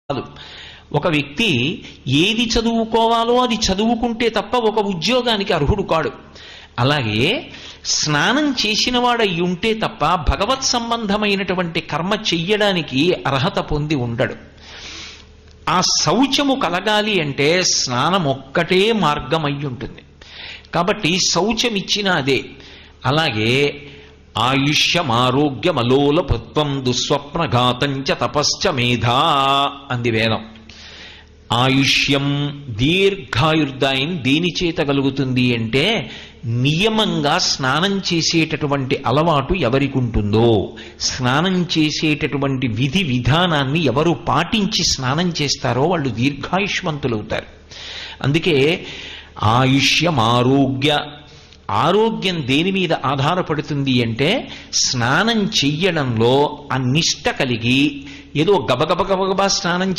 కాదు. ఒక వ్యక్తి ఏది చదువుకోవాలో అది చదువుకుంటే తప్ప ఒక ఉద్యోగానికి అర్హుడు కాడు. అలాగే స్నానం చేసిన వాడై ఉంటే తప్ప భగవత్ సంబంధమైనటువంటి కర్మ చెయ్యడానికి అర్హత పొంది ఉండడు. ఆ శౌచము కలగాలి అంటే స్నానం ఒక్కటే మార్గం అయి ఉంటుంది. కాబట్టి శౌచం ఇచ్చిన అదే. అలాగే ఆయుష్యమారోగ్యమలోలపత్వం దుస్వప్నఘాతంచ తపశ్చ మేధా అంది వేదం. ఆయుష్యం దీర్ఘాయుర్దాయం దేని చేత కలుగుతుంది అంటే నియమంగా స్నానం చేసేటటువంటి అలవాటు ఎవరికి ఉంటుందో, స్నానం చేసేటటువంటి విధి విధానాన్ని ఎవరు పాటించి స్నానం చేస్తారో వాళ్ళు దీర్ఘాయుష్మంతులవుతారు. అందుకే ఆరోగ్యం దేని మీద ఆధారపడుతుంది అంటే స్నానం చెయ్యడంలో ఆ నిష్ట కలిగి ఏదో గబగబా స్నానం